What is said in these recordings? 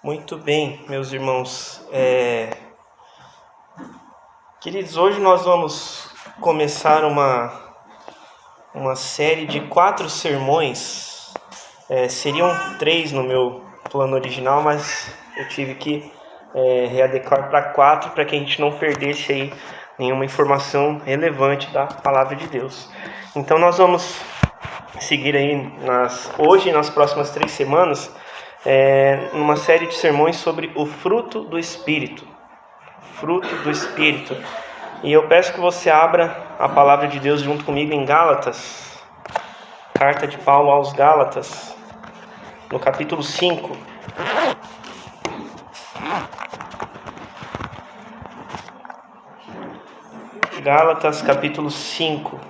Muito bem, meus irmãos. Queridos, hoje nós vamos começar uma série de 4 sermões. Seriam 3 no meu plano original, mas eu tive que readequar para 4 para que a gente não perdesse aí nenhuma informação relevante da Palavra de Deus. Então nós vamos seguir aí hoje e nas próximas 3 semanas numa série de sermões sobre o fruto do Espírito. Fruto do Espírito. E eu peço que você abra a Palavra de Deus junto comigo em Gálatas. Carta de Paulo aos Gálatas, no capítulo 5. Gálatas, capítulo 5.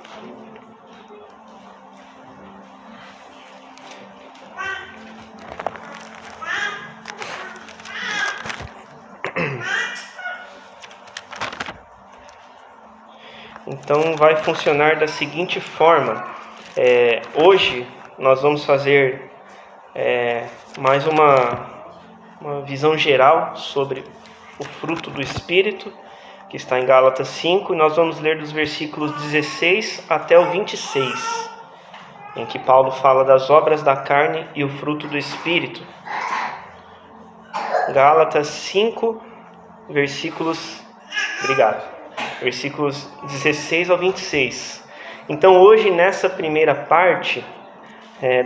Então vai funcionar da seguinte forma. Hoje nós vamos fazer mais uma visão geral sobre o fruto do Espírito, que está em Gálatas 5, e nós vamos ler dos versículos 16 até o 26, em que Paulo fala das obras da carne e o fruto do Espírito. Gálatas 5, versículos 16 ao 26. Então hoje, nessa primeira parte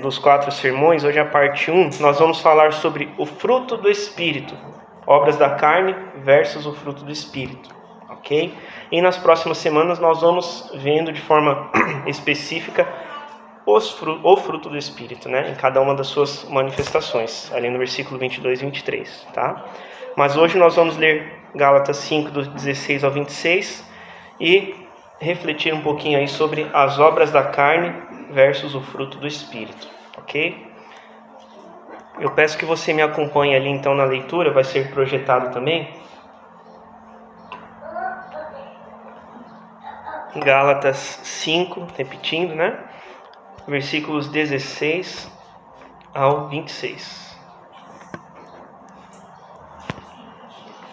dos 4 sermões, hoje a parte 1, nós vamos falar sobre o fruto do Espírito, obras da carne versus o fruto do Espírito, ok? E nas próximas semanas nós vamos vendo de forma específica o fruto do Espírito, né? Em cada uma das suas manifestações, ali no versículo 22 e 23, tá? Mas hoje nós vamos ler Gálatas 5, dos 16 ao 26, e refletir um pouquinho aí sobre as obras da carne versus o fruto do Espírito, ok? Eu peço que você me acompanhe ali então na leitura, vai ser projetado também. Gálatas 5, repetindo, né? Versículos 16 ao 26.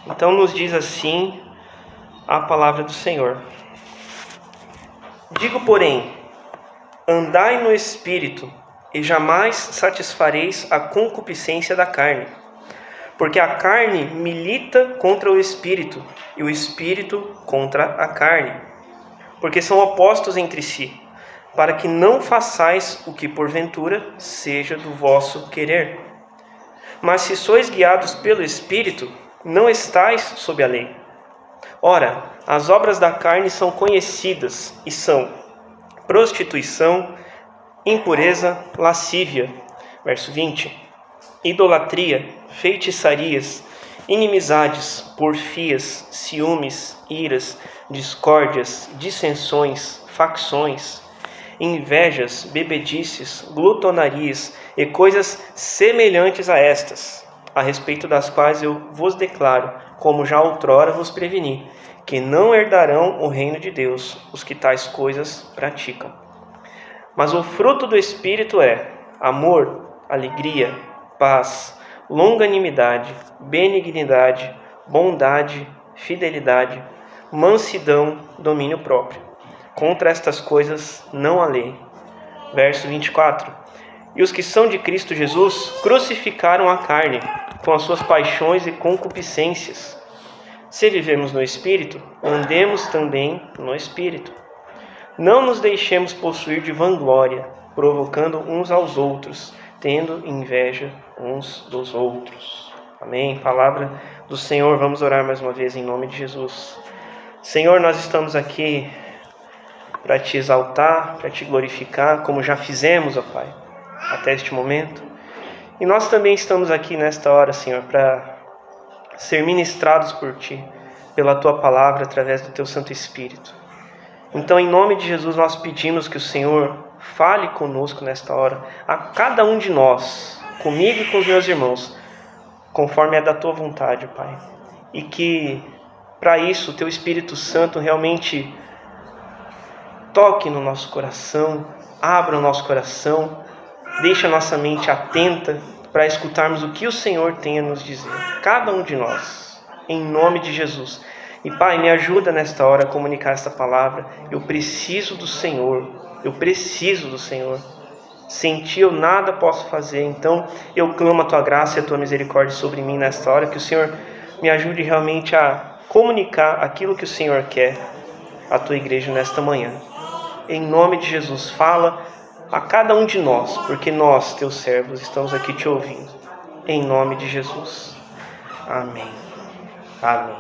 Então nos diz assim a palavra do Senhor. Digo, porém, andai no Espírito, e jamais satisfareis a concupiscência da carne. Porque a carne milita contra o Espírito, e o Espírito contra a carne. Porque são opostos entre si, para que não façais o que porventura seja do vosso querer. Mas se sois guiados pelo Espírito, não estais sob a lei. Ora, as obras da carne são conhecidas e são prostituição, impureza, lascívia, verso 20, idolatria, feitiçarias, inimizades, porfias, ciúmes, iras, discórdias, dissensões, facções, invejas, bebedices, glutonarias e coisas semelhantes a estas, a respeito das quais eu vos declaro, como já outrora vos preveni, que não herdarão o reino de Deus os que tais coisas praticam. Mas o fruto do Espírito é amor, alegria, paz, longanimidade, benignidade, bondade, fidelidade, mansidão, domínio próprio. Contra estas coisas não há lei. Verso 24. E os que são de Cristo Jesus crucificaram a carne com as suas paixões e concupiscências. Se vivemos no Espírito, andemos também no Espírito. Não nos deixemos possuir de vanglória, provocando uns aos outros, tendo inveja uns dos outros. Amém? Palavra do Senhor. Vamos orar mais uma vez em nome de Jesus. Senhor, nós estamos aqui para Te exaltar, para Te glorificar, como já fizemos, ó Pai, até este momento. E nós também estamos aqui nesta hora, Senhor, para ser ministrados por Ti, pela Tua palavra, através do Teu Santo Espírito. Então, em nome de Jesus, nós pedimos que o Senhor fale conosco nesta hora, a cada um de nós, comigo e com os meus irmãos, conforme é da Tua vontade, Pai. E que, para isso, o Teu Espírito Santo realmente toque no nosso coração, abra o nosso coração, deixe a nossa mente atenta para escutarmos o que o Senhor tem a nos dizer. Cada um de nós, em nome de Jesus. E Pai, me ajuda nesta hora a comunicar esta palavra. Eu preciso do Senhor. Eu preciso do Senhor. Sem Ti eu nada posso fazer. Então eu clamo a Tua graça e a Tua misericórdia sobre mim nesta hora. Que o Senhor me ajude realmente a comunicar aquilo que o Senhor quer à Tua igreja nesta manhã. Em nome de Jesus, fala a cada um de nós, porque nós, Teus servos, estamos aqui Te ouvindo. Em nome de Jesus. Amém. Amém.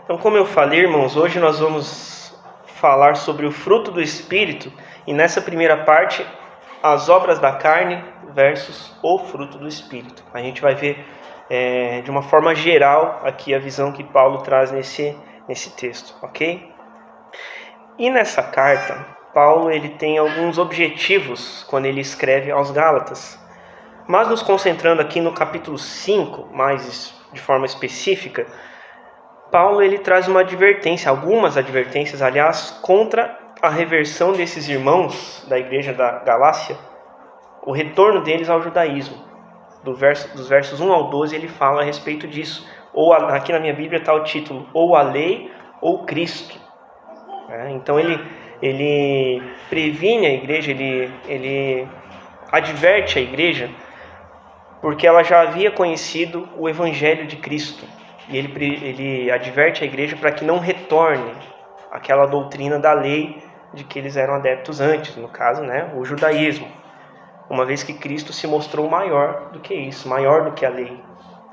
Então, como eu falei, irmãos, hoje nós vamos falar sobre o fruto do Espírito. E nessa primeira parte, as obras da carne versus o fruto do Espírito. A gente vai ver de uma forma geral aqui a visão que Paulo traz nesse texto, ok? E nessa carta, Paulo ele tem alguns objetivos quando ele escreve aos Gálatas. Mas nos concentrando aqui no capítulo 5, mais de forma específica, Paulo ele traz uma advertência, algumas advertências, aliás, contra a reversão desses irmãos da igreja da Galácia, o retorno deles ao judaísmo. Dos versos 1 ao 12 ele fala a respeito disso. Ou aqui na minha Bíblia está o título, ou a lei ou Cristo. Então ele previne a igreja, ele adverte a igreja, porque ela já havia conhecido o Evangelho de Cristo. E ele adverte a igreja para que não retorne àquela doutrina da lei de que eles eram adeptos antes, no caso, o judaísmo. Uma vez que Cristo se mostrou maior do que isso, maior do que a lei.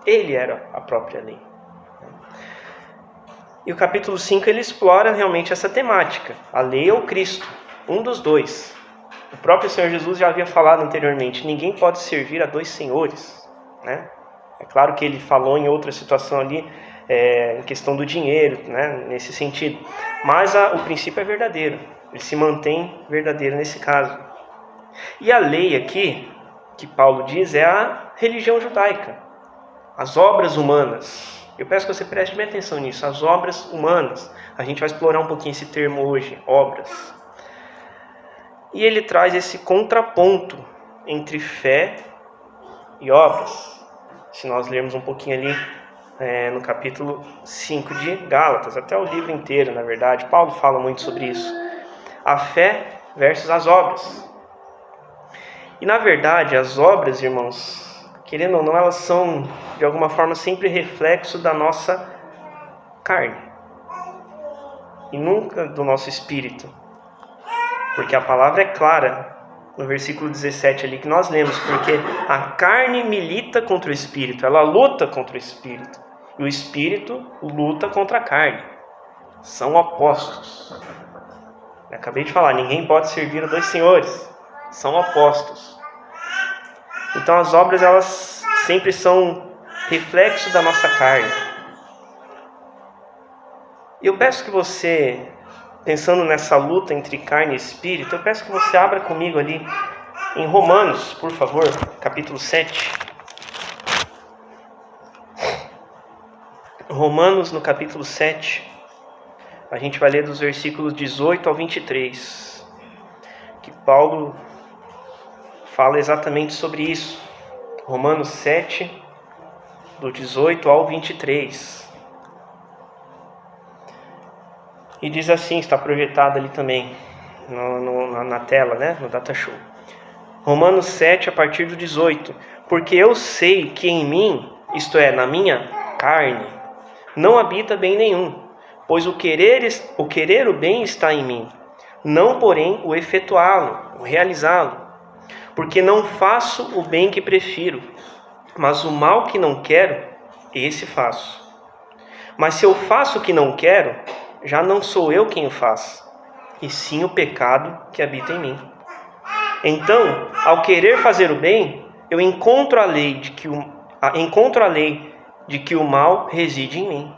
Ele era a própria lei. E o capítulo 5 ele explora realmente essa temática, a lei ou Cristo, um dos dois. O próprio Senhor Jesus já havia falado anteriormente, ninguém pode servir a dois senhores, É claro que ele falou em outra situação ali, em questão do dinheiro, nesse sentido. Mas o princípio é verdadeiro, ele se mantém verdadeiro nesse caso. E a lei aqui, que Paulo diz, é a religião judaica, as obras humanas. Eu peço que você preste bem atenção nisso, as obras humanas. A gente vai explorar um pouquinho esse termo hoje, obras. E ele traz esse contraponto entre fé e obras. Se nós lermos um pouquinho ali no capítulo 5 de Gálatas, até o livro inteiro, na verdade, Paulo fala muito sobre isso. A fé versus as obras. E na verdade, as obras, irmãos, querendo ou não, elas são de alguma forma sempre reflexo da nossa carne. E nunca do nosso espírito. Porque a palavra é clara no versículo 17 ali que nós lemos, porque a carne milita contra o espírito, ela luta contra o espírito, e o espírito luta contra a carne. São opostos. Eu acabei de falar, ninguém pode servir a dois senhores, são opostos. Então as obras elas sempre são reflexo da nossa carne. E eu peço que você, pensando nessa luta entre carne e espírito, eu peço que você abra comigo ali em Romanos, por favor, capítulo 7. Romanos, no capítulo 7, a gente vai ler dos versículos 18 ao 23, que Paulo fala exatamente sobre isso. Romanos 7, do 18 ao 23. E diz assim, está projetado ali também na tela, no Data Show. Romanos 7, a partir do 18. Porque eu sei que em mim, isto é, na minha carne, não habita bem nenhum, pois o querer o bem está em mim, não porém o efetuá-lo, o realizá-lo. Porque não faço o bem que prefiro, mas o mal que não quero, esse faço. Mas se eu faço o que não quero, já não sou eu quem o faz, e sim o pecado que habita em mim. Então, ao querer fazer o bem, eu encontro a lei de que o mal reside em mim.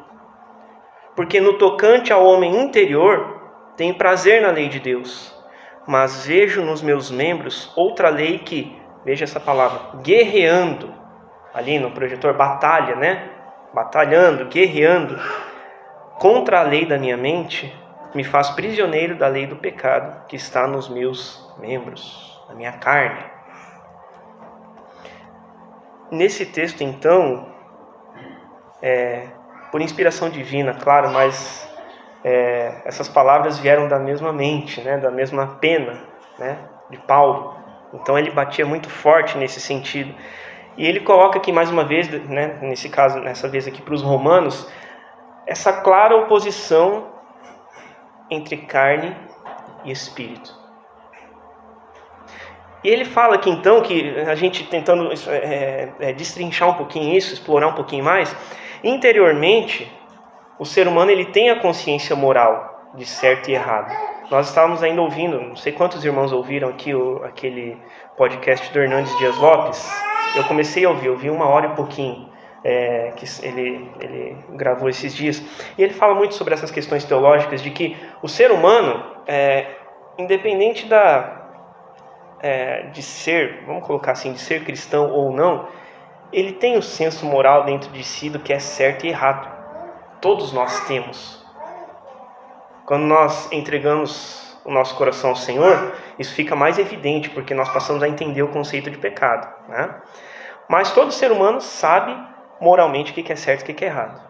Porque no tocante ao homem interior, tenho prazer na lei de Deus, mas vejo nos meus membros outra lei que, veja essa palavra, guerreando, ali no projetor, batalhando, guerreando, contra a lei da minha mente, me faz prisioneiro da lei do pecado que está nos meus membros, na minha carne. Nesse texto, então, por inspiração divina, claro, mas essas palavras vieram da mesma mente, né, da mesma pena, né, de Paulo. Então ele batia muito forte nesse sentido. E ele coloca aqui mais uma vez, né, nesse caso, nessa vez aqui para os romanos, essa clara oposição entre carne e espírito. E ele fala aqui então, que a gente tentando destrinchar um pouquinho isso, explorar um pouquinho mais, interiormente, o ser humano ele tem a consciência moral de certo e errado. Nós estávamos ainda ouvindo, não sei quantos irmãos ouviram aqui aquele podcast do Hernandes Dias Lopes. Eu comecei a ouvi 1 hora e pouquinho, que ele gravou esses dias. E ele fala muito sobre essas questões teológicas, de que o ser humano, independente de ser, vamos colocar assim, de ser cristão ou não, ele tem o senso moral dentro de si do que é certo e errado. Todos nós temos. Quando nós entregamos o nosso coração ao Senhor, isso fica mais evidente, porque nós passamos a entender o conceito de pecado, né? Mas todo ser humano sabe moralmente o que é certo e o que é errado.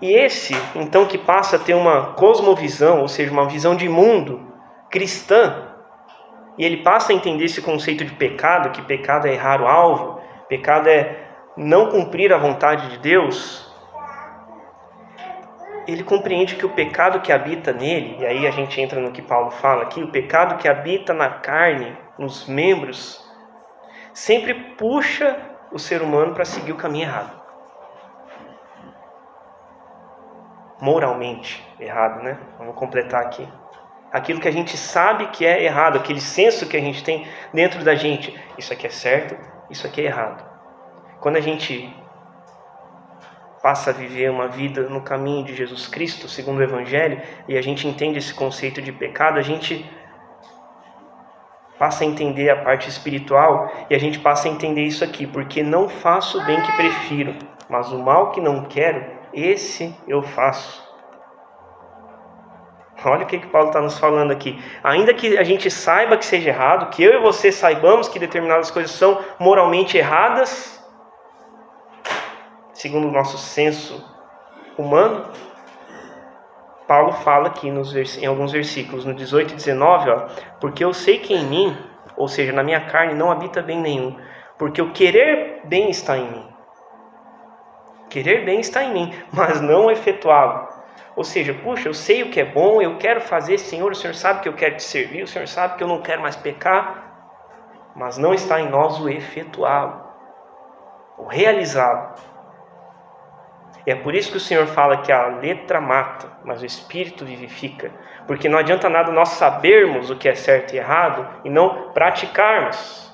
E esse, então, que passa a ter uma cosmovisão, ou seja, uma visão de mundo cristã, e ele passa a entender esse conceito de pecado, que pecado é errar o alvo, pecado é não cumprir a vontade de Deus, ele compreende que o pecado que habita nele, e aí a gente entra no que Paulo fala aqui, o pecado que habita na carne, nos membros, sempre puxa o ser humano para seguir o caminho errado. Moralmente errado, né? Vamos completar aqui. Aquilo que a gente sabe que é errado, aquele senso que a gente tem dentro da gente. Isso aqui é certo, isso aqui é errado. Quando a gente passa a viver uma vida no caminho de Jesus Cristo, segundo o Evangelho, e a gente entende esse conceito de pecado, a gente passa a entender a parte espiritual e a gente passa a entender isso aqui, porque não faço o bem que prefiro, mas o mal que não quero, esse eu faço. Olha o que Paulo está nos falando aqui. Ainda que a gente saiba que seja errado, que eu e você saibamos que determinadas coisas são moralmente erradas, segundo o nosso senso humano, Paulo fala aqui em alguns versículos, no 18 e 19, porque eu sei que em mim, ou seja, na minha carne, não habita bem nenhum, porque o querer bem está em mim. Querer bem está em mim, mas não efetuá-lo. Ou seja, puxa, eu sei o que é bom, eu quero fazer, Senhor, o Senhor sabe que eu quero te servir, o Senhor sabe que eu não quero mais pecar, mas não está em nós o efetuá-lo, o realizá-lo. E é por isso que o Senhor fala que a letra mata, mas o Espírito vivifica. Porque não adianta nada nós sabermos o que é certo e errado e não praticarmos.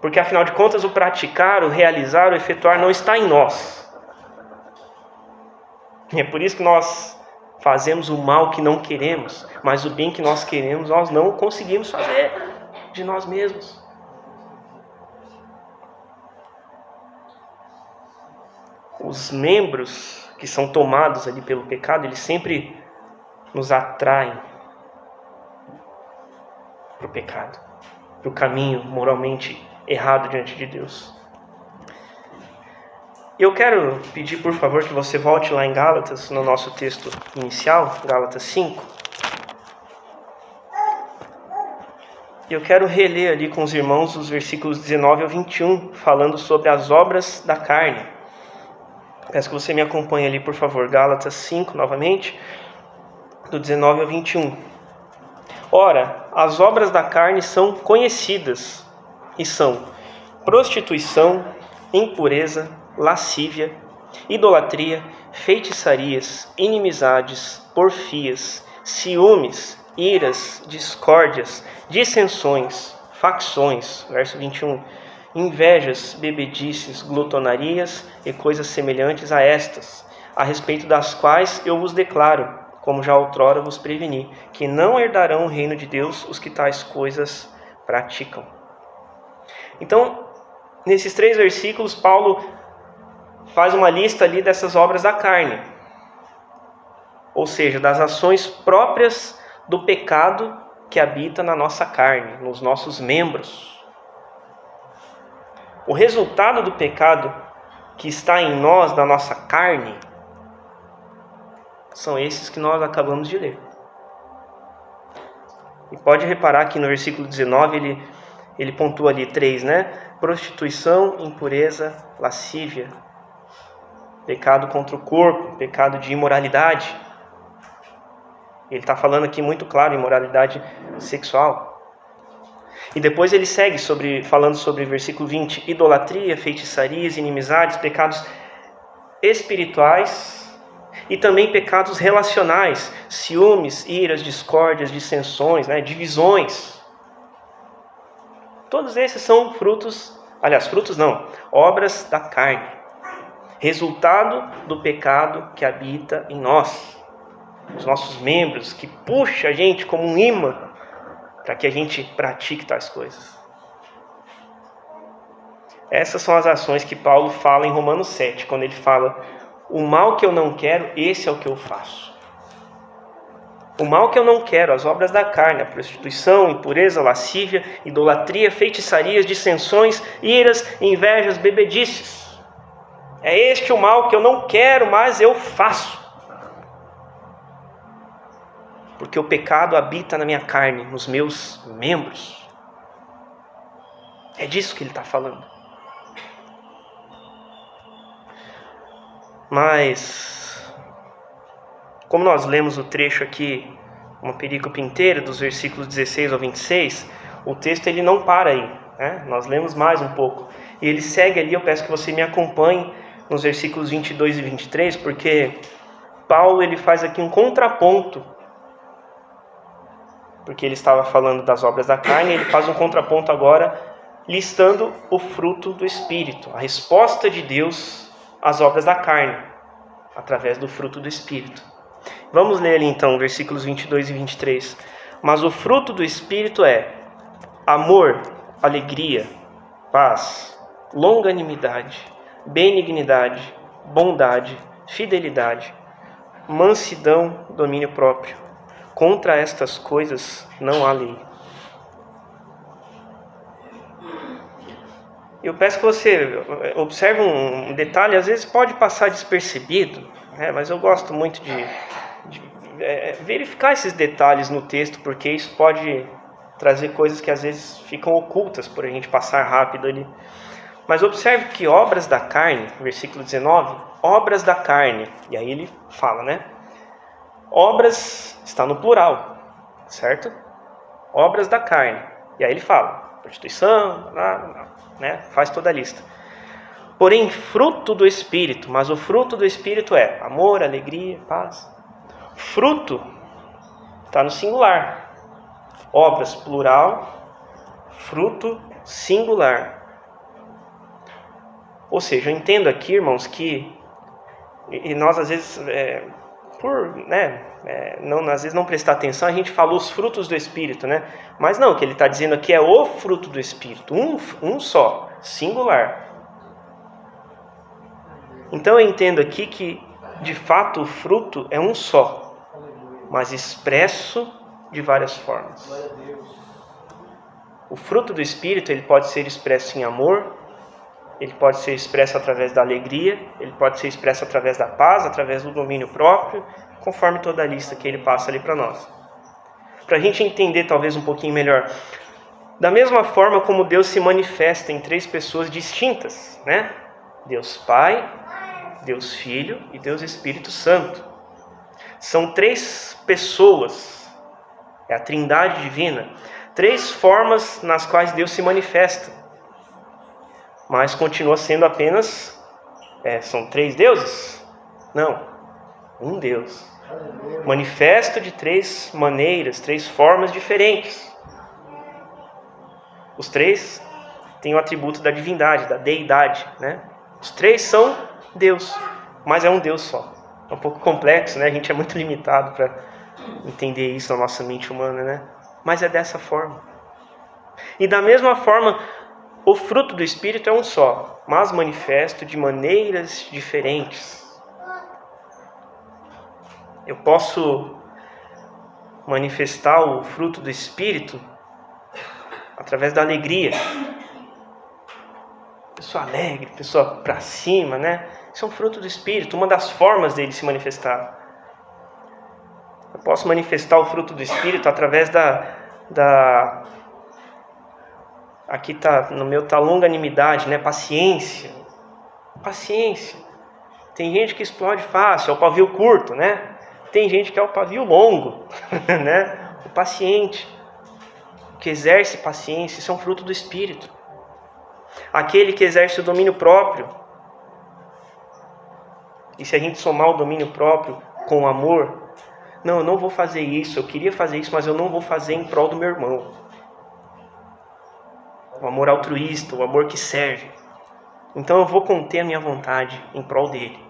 Porque afinal de contas o praticar, o realizar, o efetuar não está em nós. E é por isso que nós fazemos o mal que não queremos, mas o bem que nós queremos nós não conseguimos fazer de nós mesmos. Os membros que são tomados ali pelo pecado, eles sempre nos atraem para o pecado, para o caminho moralmente errado diante de Deus. Eu quero pedir, por favor, que você volte lá em Gálatas, no nosso texto inicial, Gálatas 5. Eu quero reler ali com os irmãos os versículos 19 ao 21, falando sobre as obras da carne. Peço que você me acompanhe ali, por favor. Gálatas 5, novamente, do 19 ao 21. Ora, as obras da carne são conhecidas, e são prostituição, impureza, lascívia, idolatria, feitiçarias, inimizades, porfias, ciúmes, iras, discórdias, dissensões, facções, verso 21, invejas, bebedices, glutonarias e coisas semelhantes a estas, a respeito das quais eu vos declaro, como já outrora vos preveni, que não herdarão o reino de Deus os que tais coisas praticam. Então, nesses 3 versículos, Paulo faz uma lista ali dessas obras da carne. ou seja, das ações próprias do pecado que habita na nossa carne, nos nossos membros. O resultado do pecado que está em nós, na nossa carne, são esses que nós acabamos de ler. E pode reparar que no versículo 19 ele pontua ali 3, né? Prostituição, impureza, lascívia, pecado contra o corpo, pecado de imoralidade. Ele está falando aqui muito claro, imoralidade sexual. E depois ele segue falando sobre versículo 20, idolatria, feitiçarias, inimizades, pecados espirituais e também pecados relacionais, ciúmes, iras, discórdias, dissensões, né, divisões. Todos esses são obras da carne, resultado do pecado que habita em nós, os nossos membros, que puxa a gente como um imã para que a gente pratique tais coisas. Essas são as ações que Paulo fala em Romanos 7, quando ele fala: o mal que eu não quero, esse é o que eu faço. O mal que eu não quero, as obras da carne, a prostituição, impureza, lascívia, idolatria, feitiçarias, dissensões, iras, invejas, bebedices. É este o mal que eu não quero, mas eu faço. Porque o pecado habita na minha carne, nos meus membros. É disso que ele está falando. Mas, como nós lemos o trecho aqui, uma perícope inteira, dos versículos 16 ao 26, o texto ele não para aí, né? Nós lemos mais um pouco. E ele segue ali, eu peço que você me acompanhe nos versículos 22 e 23, porque Paulo ele faz aqui um contraponto. Porque ele estava falando das obras da carne, ele faz um contraponto agora, listando o fruto do Espírito, a resposta de Deus às obras da carne, através do fruto do Espírito. Vamos ler ali então, versículos 22 e 23. Mas o fruto do Espírito é amor, alegria, paz, longanimidade, benignidade, bondade, fidelidade, mansidão, domínio próprio. Contra estas coisas não há lei. Eu peço que você observe um detalhe, às vezes pode passar despercebido, né? Mas eu gosto muito de verificar esses detalhes no texto, porque isso pode trazer coisas que às vezes ficam ocultas por a gente passar rápido ali. Mas observe que obras da carne, versículo 19, obras da carne, e aí ele fala, né? Obras está no plural, certo? Obras da carne. E aí ele fala, prostituição, né? Faz toda a lista. Porém, fruto do Espírito, mas o fruto do Espírito é amor, alegria, paz. Fruto está no singular. Obras, plural. Fruto, singular. Ou seja, eu entendo aqui, irmãos, que e nós às vezes... às vezes não prestar atenção, a gente fala os frutos do Espírito, né? Mas não, o que ele está dizendo aqui é o fruto do Espírito, um só, singular. Então eu entendo aqui que, de fato, o fruto é um só, mas expresso de várias formas. O fruto do Espírito ele pode ser expresso em amor, ele pode ser expresso através da alegria, ele pode ser expresso através da paz, através do domínio próprio, conforme toda a lista que ele passa ali para nós. Para a gente entender talvez um pouquinho melhor. Da mesma forma como Deus se manifesta em três pessoas distintas, né? Deus Pai, Deus Filho e Deus Espírito Santo. São três pessoas, é a Trindade Divina, três formas nas quais Deus se manifesta. Mas continua sendo apenas, são três deuses? Não, um Deus. Manifesto de três maneiras, três formas diferentes. Os três têm o atributo da divindade, da deidade, né? Os três são Deus, mas é um Deus só. É um pouco complexo, né? A gente é muito limitado para entender isso na nossa mente humana, né? Mas é dessa forma. E da mesma forma, o fruto do Espírito é um só, mas manifesto de maneiras diferentes. Eu posso manifestar o fruto do Espírito através da alegria. Pessoa alegre, pessoa para cima, né? Isso é um fruto do Espírito, uma das formas dele se manifestar. Eu posso manifestar o fruto do Espírito através aqui no meu tá longanimidade, né? Paciência. Tem gente que explode fácil, é o pavio curto, né? Tem gente que é o pavio longo, né? O paciente, que exerce paciência, isso é um fruto do Espírito. Aquele que exerce o domínio próprio. E se a gente somar o domínio próprio com o amor, não, eu não vou fazer isso, eu queria fazer isso, mas eu não vou fazer em prol do meu irmão. O amor altruísta, o amor que serve. Então eu vou conter a minha vontade em prol dele.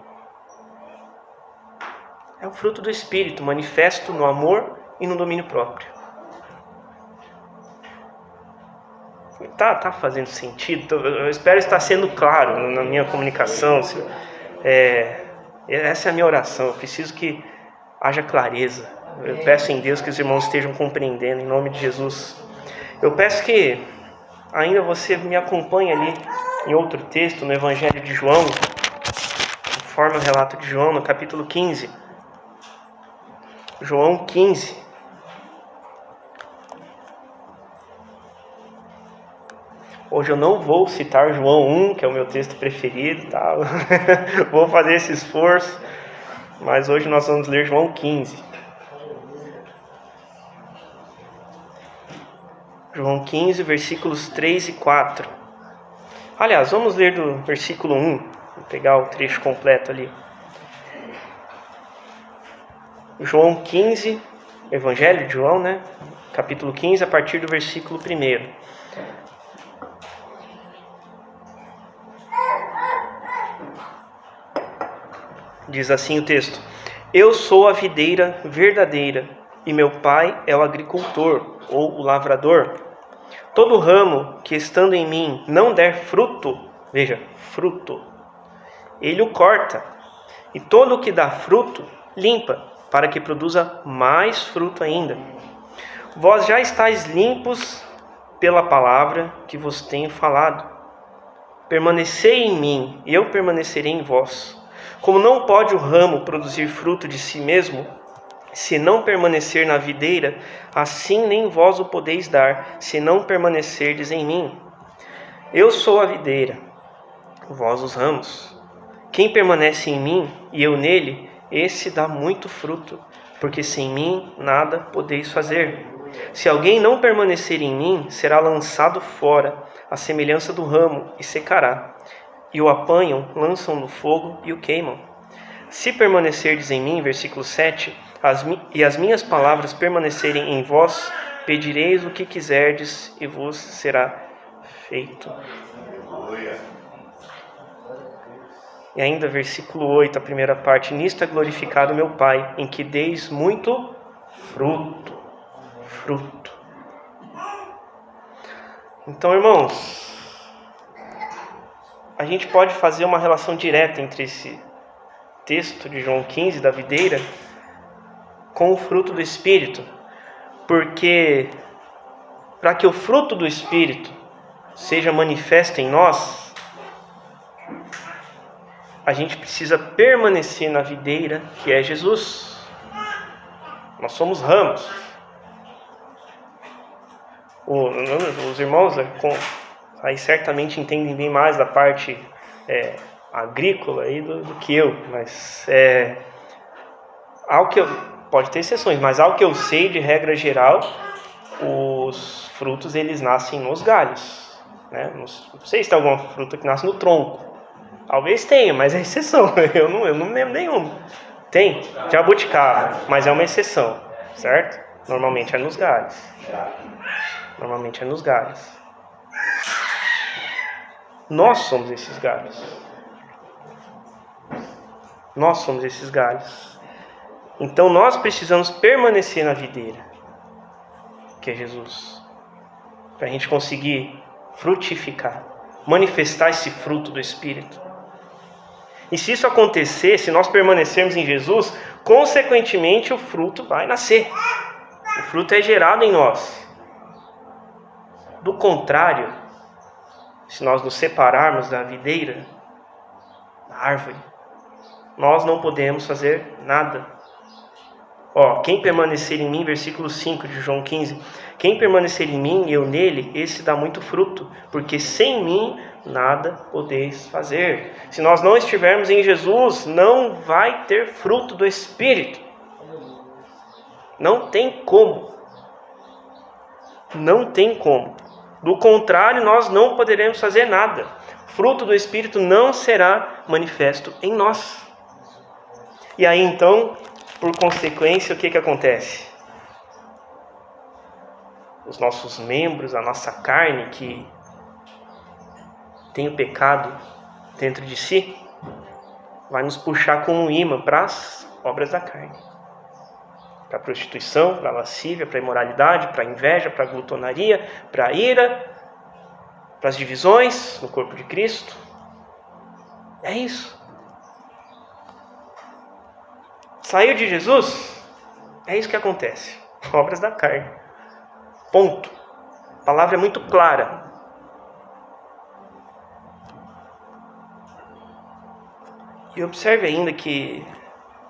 É o fruto do Espírito, manifesto no amor e no domínio próprio. Tá fazendo sentido? Eu espero estar sendo claro na minha comunicação. Essa é a minha oração. Eu preciso que haja clareza. Eu peço em Deus que os irmãos estejam compreendendo, em nome de Jesus. Eu peço que ainda você me acompanhe ali em outro texto, no Evangelho de João, conforme o relato de João, no capítulo 15. João 15. Hoje eu não vou citar João 1, que é o meu texto preferido, tá? Vou fazer esse esforço, mas hoje nós vamos ler João 15. João 15, versículos 3 e 4. Aliás, vamos ler do versículo 1, vou pegar o trecho completo ali. João 15, Evangelho de João, né? Capítulo 15, a partir do versículo 1. Diz assim o texto: Eu sou a videira verdadeira, e meu pai é o agricultor, ou o lavrador. Todo ramo que estando em mim não der fruto, veja, fruto, ele o corta, e todo o que dá fruto, limpa, para que produza mais fruto ainda. Vós já estáis limpos pela palavra que vos tenho falado. Permanecei em mim, e eu permanecerei em vós. Como não pode o ramo produzir fruto de si mesmo, se não permanecer na videira, assim nem vós o podeis dar, se não permanecerdes em mim. Eu sou a videira, vós os ramos. Quem permanece em mim, e eu nele, esse dá muito fruto, porque sem mim nada podeis fazer. Se alguém não permanecer em mim, será lançado fora, à semelhança do ramo, e secará. E o apanham, lançam no fogo e o queimam. Se permanecerdes em mim, versículo 7, e as minhas palavras permanecerem em vós, pedireis o que quiserdes e vos será feito. E ainda versículo 8, a primeira parte: Nisto é glorificado meu Pai, em que deis muito fruto. Então, irmãos, a gente pode fazer uma relação direta entre esse texto de João 15, da videira, com o fruto do Espírito. Porque para que o fruto do Espírito seja manifesto em nós, a gente precisa permanecer na videira que é Jesus. Nós somos ramos. Os irmãos aí certamente entendem bem mais da parte agrícola aí do que eu, mas pode ter exceções, mas ao que eu sei, de regra geral, os frutos eles nascem nos galhos, né? Não sei se tem alguma fruta que nasce no tronco. Talvez tenha, mas é exceção. Eu não lembro nenhuma. Tem jabuticaba, mas é uma exceção, certo? Normalmente é nos galhos. Nós somos esses galhos. Então nós precisamos permanecer na videira, que é Jesus, para a gente conseguir frutificar, manifestar esse fruto do Espírito. E se isso acontecer, se nós permanecermos em Jesus, consequentemente o fruto vai nascer. O fruto é gerado em nós. Do contrário, se nós nos separarmos da videira, da árvore, nós não podemos fazer nada. Quem permanecer em mim, versículo 5 de João 15, quem permanecer em mim e eu nele, esse dá muito fruto, porque sem mim nada podeis fazer. Se nós não estivermos em Jesus, não vai ter fruto do Espírito. Não tem como. Não tem como. Do contrário, nós não poderemos fazer nada. O fruto do Espírito não será manifesto em nós. E aí então, por consequência, o que acontece? Os nossos membros, a nossa carne que tem o pecado dentro de si, vai nos puxar como um imã para as obras da carne. Para a prostituição, para a lascívia, para a imoralidade, para a inveja, para a glutonaria, para a ira, para as divisões no corpo de Cristo. É isso. Saiu de Jesus, é isso que acontece. Obras da carne. Ponto. A palavra é muito clara. E observe ainda que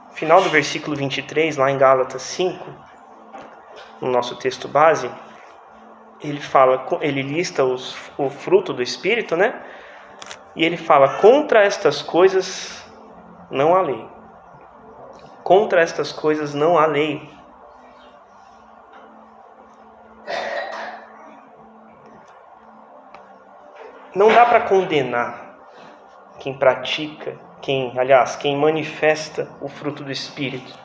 no final do versículo 23, lá em Gálatas 5, no nosso texto base, ele lista o fruto do Espírito, né? E ele fala: contra estas coisas não há lei. Contra estas coisas não há lei. Não dá para condenar quem pratica, quem manifesta o fruto do Espírito.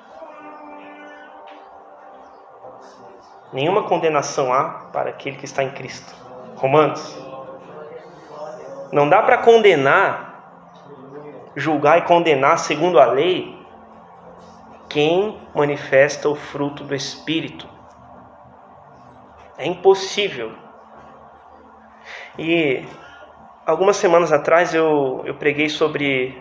Nenhuma condenação há para aquele que está em Cristo. Romanos. Não dá para condenar, julgar e condenar segundo a lei quem manifesta o fruto do Espírito. É impossível. E algumas semanas atrás eu preguei sobre,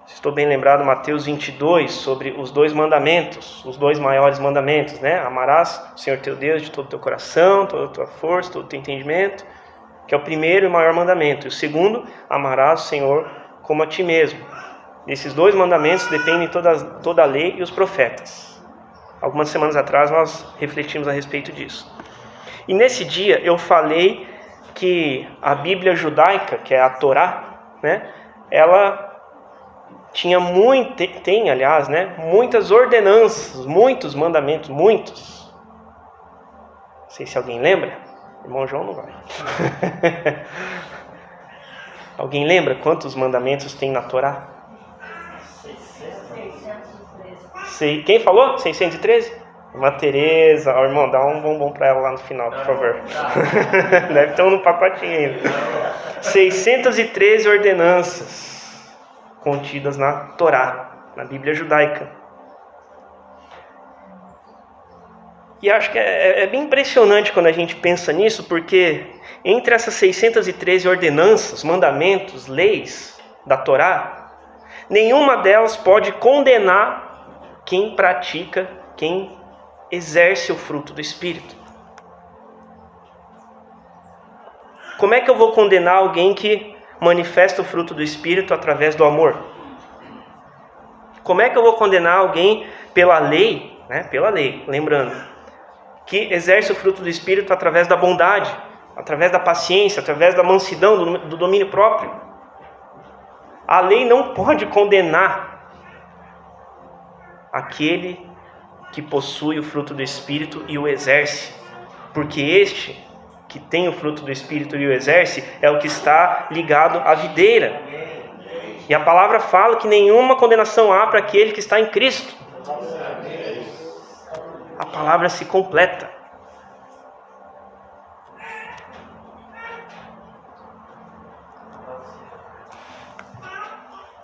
se estou bem lembrado, Mateus 22, sobre os 2 mandamentos, os 2 maiores mandamentos, né? Amarás o Senhor teu Deus de todo o teu coração, toda a tua força, todo o teu entendimento, que é o primeiro e maior mandamento. E o segundo, amarás o Senhor como a ti mesmo. Desses 2 mandamentos dependem toda a lei e os profetas. Algumas semanas atrás nós refletimos a respeito disso. E nesse dia eu falei que a Bíblia judaica, que é a Torá, né, ela tem, aliás, né, muitas ordenanças, muitos mandamentos, muitos. Não sei se alguém lembra. O irmão João não vai. Alguém lembra quantos mandamentos tem na Torá? 613. Quem falou? 613? Irmã Tereza, irmão, dá um bombom para ela lá no final, por favor. Deve ter um no pacotinho ainda. 613 ordenanças contidas na Torá, na Bíblia judaica. E acho que é bem impressionante quando a gente pensa nisso, porque entre essas 613 ordenanças, mandamentos, leis da Torá, nenhuma delas pode condenar quem pratica, quem exerce o fruto do Espírito. Como é que eu vou condenar alguém que manifesta o fruto do Espírito através do amor? Como é que eu vou condenar alguém pela lei, né? Pela lei, lembrando, que exerce o fruto do Espírito através da bondade, através da paciência, através da mansidão, do domínio próprio? A lei não pode condenar aquele que possui o fruto do Espírito e o exerce, porque este que tem o fruto do Espírito e o exerce é o que está ligado à videira. E a palavra fala que nenhuma condenação há para aquele que está em Cristo. A palavra se completa.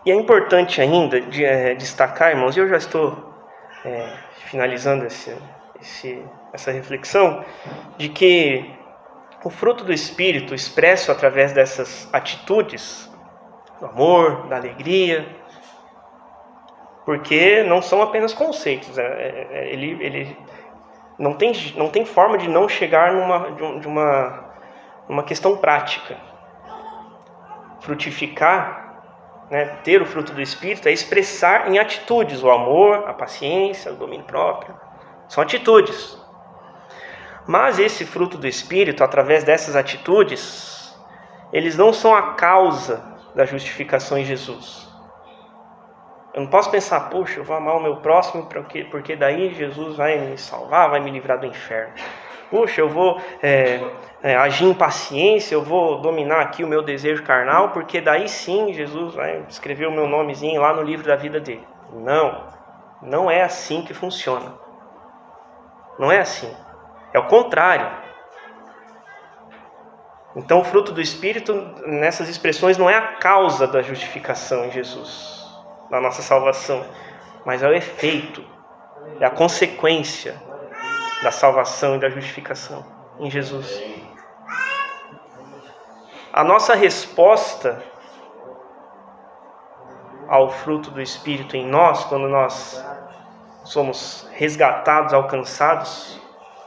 E é importante ainda destacar, irmãos, e eu já estou finalizando essa reflexão, de que o fruto do Espírito expresso através dessas atitudes, do amor, da alegria, Porque não são apenas conceitos. Ele não tem forma de não chegar numa questão prática. Frutificar, né, ter o fruto do Espírito, é expressar em atitudes o amor, a paciência, o domínio próprio. São atitudes. Mas esse fruto do Espírito, através dessas atitudes, eles não são a causa da justificação em Jesus. Eu não posso pensar, puxa, eu vou amar o meu próximo porque daí Jesus vai me salvar, vai me livrar do inferno. Puxa, eu vou agir em paciência, eu vou dominar aqui o meu desejo carnal, porque daí sim Jesus vai escrever o meu nomezinho lá no livro da vida dele. Não é assim que funciona. Não é assim. É o contrário. Então o fruto do Espírito, nessas expressões, não é a causa da justificação em Jesus, da nossa salvação, mas é o efeito, é a consequência da salvação e da justificação em Jesus. A nossa resposta ao fruto do Espírito em nós, quando nós somos resgatados, alcançados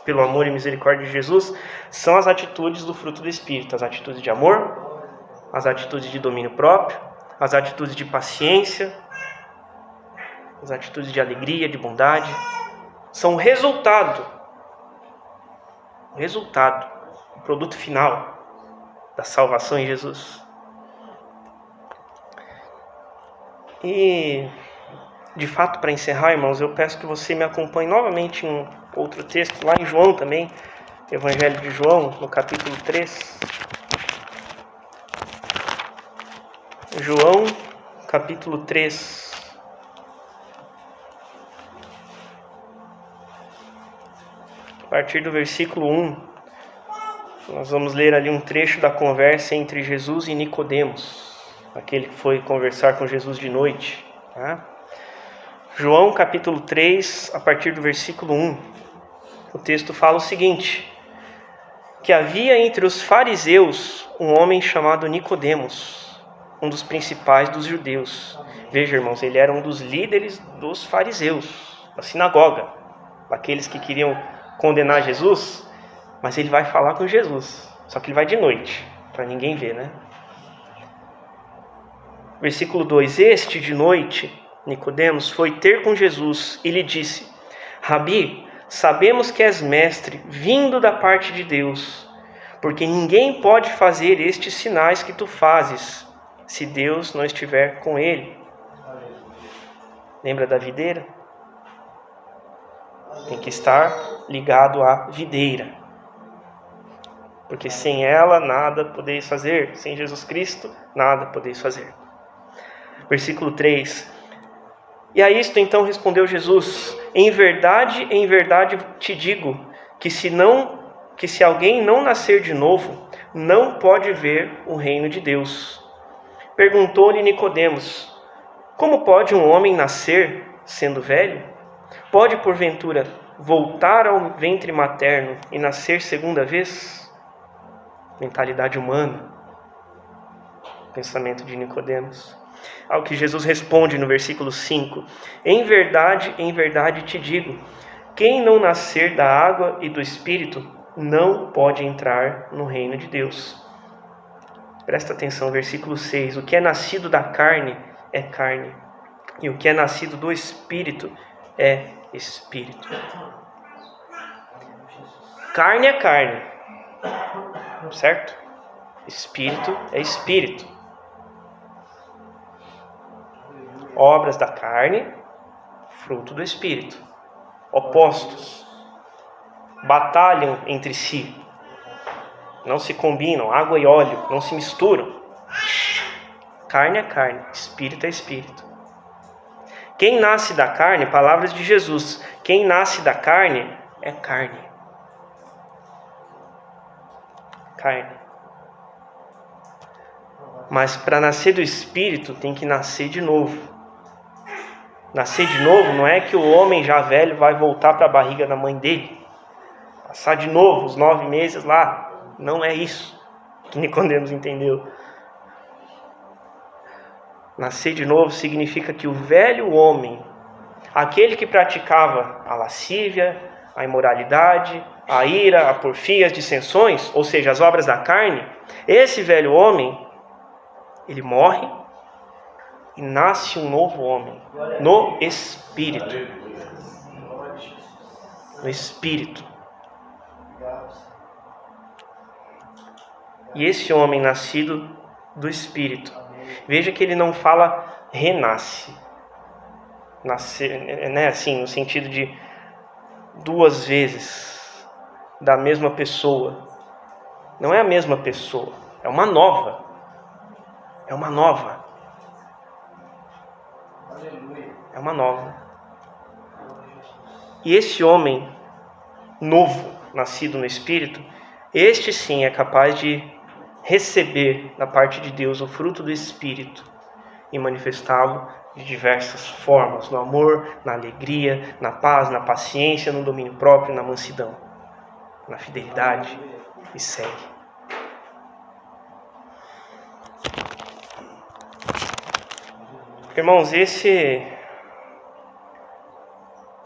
pelo amor e misericórdia de Jesus, são as atitudes do fruto do Espírito, as atitudes de amor, as atitudes de domínio próprio, as atitudes de paciência, as atitudes de alegria, de bondade. São o resultado, o produto final da salvação em Jesus. E, de fato, para encerrar, irmãos, eu peço que você me acompanhe novamente em um outro texto, lá em João também, Evangelho de João, no capítulo 3. João, capítulo 3. A partir do versículo 1, nós vamos ler ali um trecho da conversa entre Jesus e Nicodemos, aquele que foi conversar com Jesus de noite. Tá? João capítulo 3, a partir do versículo 1, o texto fala o seguinte: que havia entre os fariseus um homem chamado Nicodemos, um dos principais dos judeus. Veja, irmãos, ele era um dos líderes dos fariseus, da sinagoga, daqueles que queriam condenar Jesus, mas ele vai falar com Jesus, só que ele vai de noite, para ninguém ver, né? Versículo 2: este de noite, Nicodemos, foi ter com Jesus e lhe disse: Rabi, sabemos que és mestre, vindo da parte de Deus, porque ninguém pode fazer estes sinais que tu fazes, se Deus não estiver com ele. Lembra da videira? Tem que estar ligado à videira, porque sem ela nada podeis fazer, sem Jesus Cristo nada podeis fazer. Versículo 3: e a isto então respondeu Jesus: em verdade te digo, que se alguém não nascer de novo, não pode ver o reino de Deus. Perguntou-lhe Nicodemos: como pode um homem nascer sendo velho? Pode porventura voltar ao ventre materno e nascer segunda vez? Mentalidade humana, pensamento de Nicodemos. Ao que Jesus responde no versículo 5: em verdade te digo, quem não nascer da água e do Espírito não pode entrar no reino de Deus. Presta atenção, versículo 6: o que é nascido da carne é carne, e o que é nascido do Espírito é Espírito. Carne é carne, certo? Espírito é Espírito. Obras da carne, fruto do Espírito. Opostos. Batalham entre si. Não se combinam. Água e óleo não se misturam. Carne é carne, Espírito é Espírito. Quem nasce da carne, palavras de Jesus, quem nasce da carne é carne. Carne. Mas para nascer do Espírito tem que nascer de novo. Nascer de novo não é que o homem já velho vai voltar para a barriga da mãe dele, passar de novo os 9 meses lá. Não é isso que Nicodemos entendeu. Nascer de novo significa que o velho homem, aquele que praticava a lascívia, a imoralidade, a ira, a porfia, as dissensões, ou seja, as obras da carne, esse velho homem, ele morre e nasce um novo homem, no Espírito. No Espírito. E esse homem nascido do Espírito, veja que ele não fala renasce. Nascer, né, assim, no sentido de duas vezes da mesma pessoa. Não é a mesma pessoa, é uma nova. É uma nova. É uma nova. E esse homem novo, nascido no Espírito, este sim é capaz de receber da parte de Deus o fruto do Espírito e manifestá-lo de diversas formas, no amor, na alegria, na paz, na paciência, no domínio próprio, na mansidão, na fidelidade, e segue. Irmãos,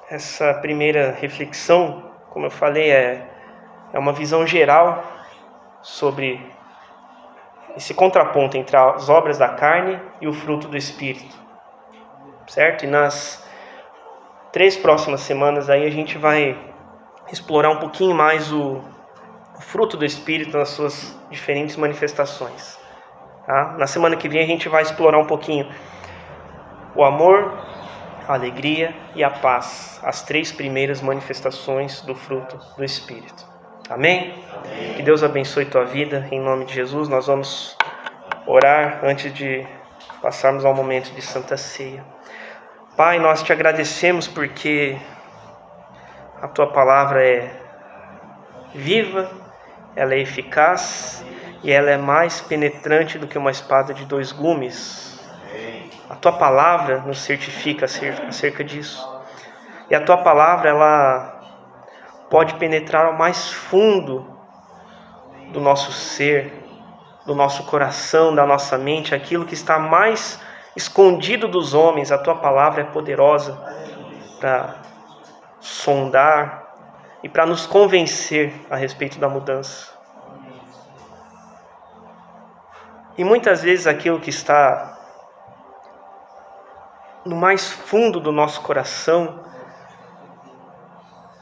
essa primeira reflexão, como eu falei, é uma visão geral sobre esse contraponto entre as obras da carne e o fruto do Espírito, certo? E nas 3 próximas semanas aí a gente vai explorar um pouquinho mais o fruto do Espírito nas suas diferentes manifestações, tá? Na semana que vem a gente vai explorar um pouquinho o amor, a alegria e a paz, as 3 primeiras manifestações do fruto do Espírito. Amém? Amém. Que Deus abençoe tua vida, em nome de Jesus. Nós vamos orar antes de passarmos ao momento de Santa Ceia. Pai, nós te agradecemos porque a tua palavra é viva, ela é eficaz e ela é mais penetrante do que uma espada de 2 gumes. A tua palavra nos certifica acerca disso. E a tua palavra, ela pode penetrar ao mais fundo do nosso ser, do nosso coração, da nossa mente, aquilo que está mais escondido dos homens. A tua palavra é poderosa para sondar e para nos convencer a respeito da mudança. E muitas vezes aquilo que está no mais fundo do nosso coração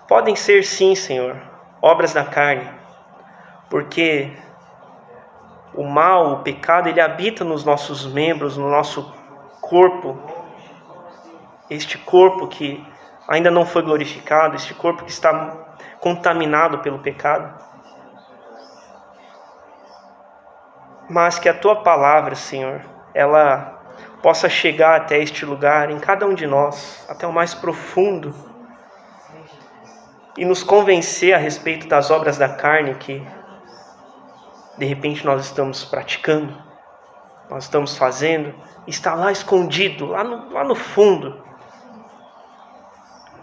podem ser, sim, Senhor, obras da carne, porque o mal, o pecado, ele habita nos nossos membros, no nosso corpo, este corpo que ainda não foi glorificado, este corpo que está contaminado pelo pecado. Mas que a tua palavra, Senhor, ela possa chegar até este lugar, em cada um de nós, até o mais profundo, e nos convencer a respeito das obras da carne que, de repente, nós estamos praticando, nós estamos fazendo, está lá escondido, lá no fundo.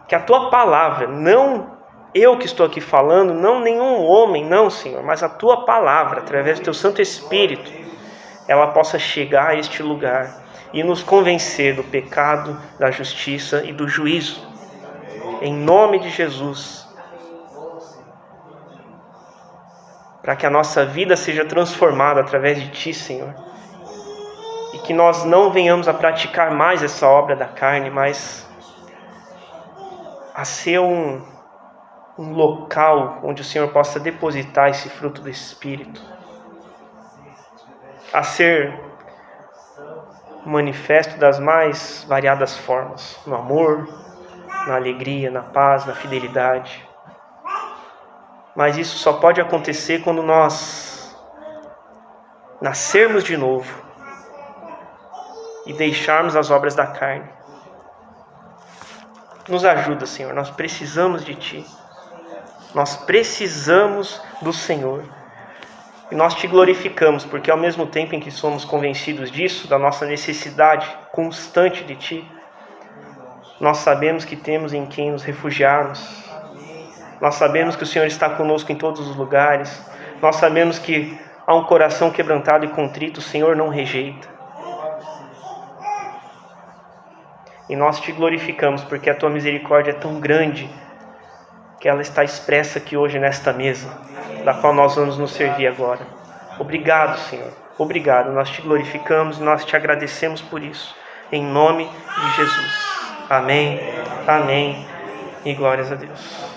Que a tua palavra, não eu que estou aqui falando, não nenhum homem, não, Senhor, mas a tua palavra, através do teu Santo Espírito, ela possa chegar a este lugar e nos convencer do pecado, da justiça e do juízo. Em nome de Jesus. Para que a nossa vida seja transformada através de Ti, Senhor. E que nós não venhamos a praticar mais essa obra da carne, mas a ser um local onde o Senhor possa depositar esse fruto do Espírito. A ser manifesto das mais variadas formas, no amor, na alegria, na paz, na fidelidade. Mas isso só pode acontecer quando nós nascermos de novo e deixarmos as obras da carne. Nos ajuda, Senhor, nós precisamos de Ti. Nós precisamos do Senhor. E nós Te glorificamos, porque ao mesmo tempo em que somos convencidos disso, da nossa necessidade constante de Ti, nós sabemos que temos em quem nos refugiarmos. Nós sabemos que o Senhor está conosco em todos os lugares. Nós sabemos que há um coração quebrantado e contrito, o Senhor não rejeita. E nós te glorificamos porque a tua misericórdia é tão grande que ela está expressa aqui hoje nesta mesa, da qual nós vamos nos servir agora. Obrigado, Senhor. Obrigado. Nós te glorificamos e nós te agradecemos por isso. Em nome de Jesus. Amém. Amém. E glórias a Deus.